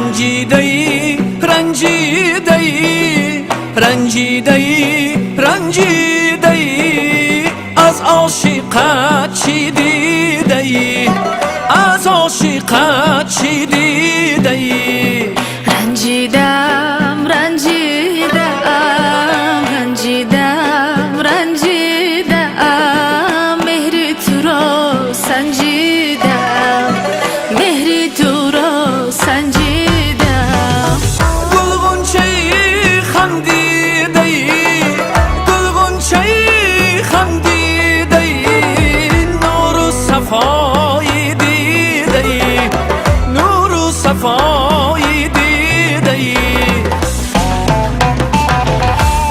رنجیده‌ای رنجیده‌ای رنجیده‌ای رنجیده‌ای از عاشقت چی دیده‌ای از عاشقت چی دیده‌ای رنجیدم رنجیدم رنجیدم رنجیدم مهری تو رو سنجیدم مهری تو رو سنجیدم گل غنچه‌ای خندیده‌ای گل غنچه‌ای خندیده‌ای نور و صفایی دیده‌ای نور و صفایی دیده‌ای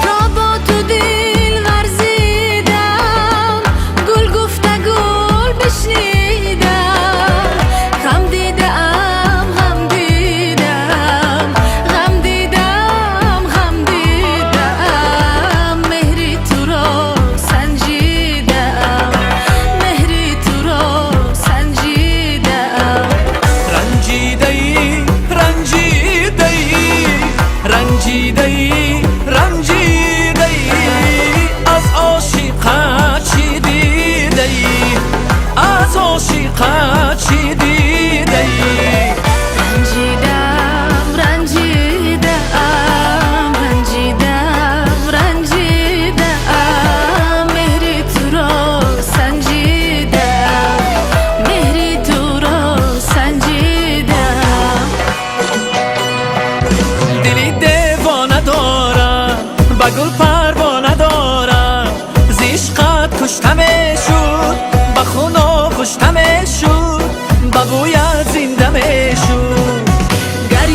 تا با تو دل ورزیدم گل گفته گل بشنیدم غم دیدم غم دیدم غم دیدم غم دیدم مهری تو رو سنجیدم مهری تو رو سنجیدم رنجیده‌ای رنجیده‌ای رنجیده‌ای رنجیده‌ای از عاشقت چی دیده‌ای از عاشقت چی دیده‌ای رنجیدم رنجیدم رنجیدم رنجیدم مهری تو رو سنجیدم مهری تو رو سنجیدم دلی دیوانه دارم با گل پروانه دارم ز عشقت کشتمه شد با خون کشتمه شد با بویت زندمه شد گر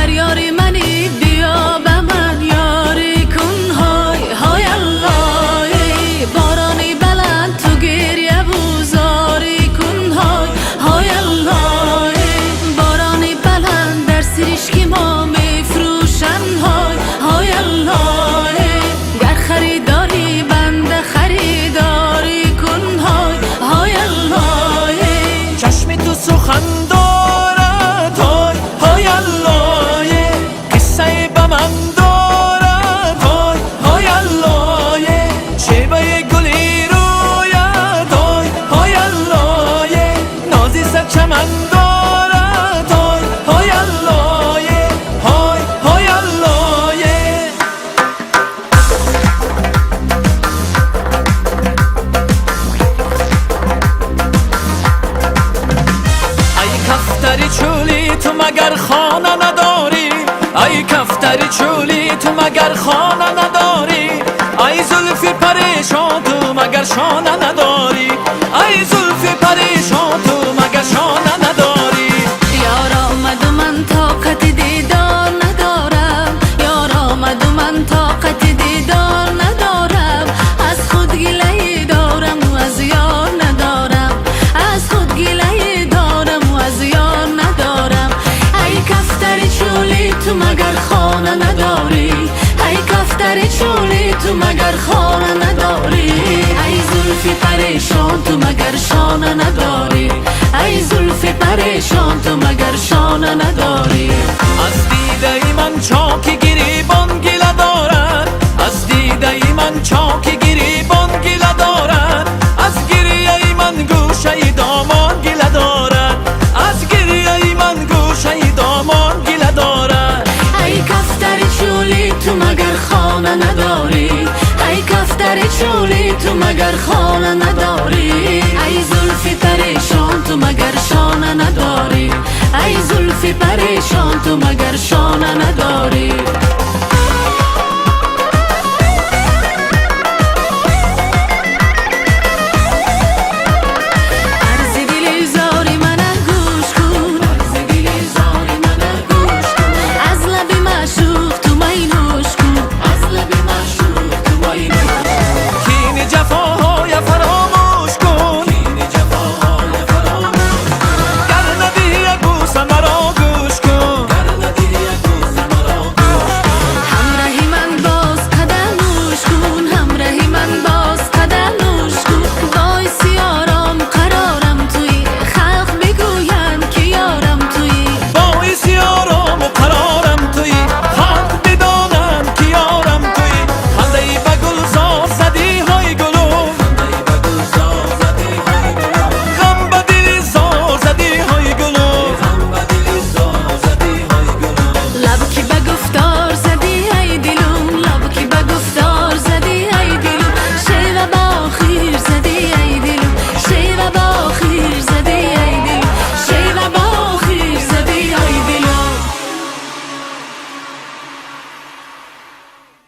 یاری منی بیا به من یاری کن های های الله بارانی بلند تو گریه بوزاری کن های های الله بارانی بلند در سرشک ما میفروشن های های الله گر خریداری بنده خریداری کن های های الله چشم تو سخن دارد های های الله قصه به من دارد های های الله شیبه گلی روید های های الله نازی سر چمن دارد های های الله های های الله ای کفتر چولی تو مگر خانه نداری ای کفتر چولی تو مگر خانه نداری ای زلف پریشان تو مگر شانه نداری ای زلف پریشان تو مگر شانه نداری یار آمد و من طاقت دیدار ندارم یار آمد و من طاقت دیدار ندارم از خود گله دارم و از یار ندارم از خود گله دارم و از یار ندارم ای کفتر چولی تو مگر خانه نداری ای کفتر چولی تو مگر خانه نداری ای زلف پریشان تو مگر شانه نداری ای زلف پریشان تو مگر شانه نداری از دیده من چاکی گریبان گله دارد از دیده من چاکی گریبان گله دارد از گریه من گوشه دامان گله دارد از گریه من گوشه دامان گله دارد ای کفتر چولی تو مگر خانه نداری ای کفتر چولی تو مگر خانه نداری ای زلف پریشان تو مگر شانه نداری ای زلف پریشان تو مگر شانه نداری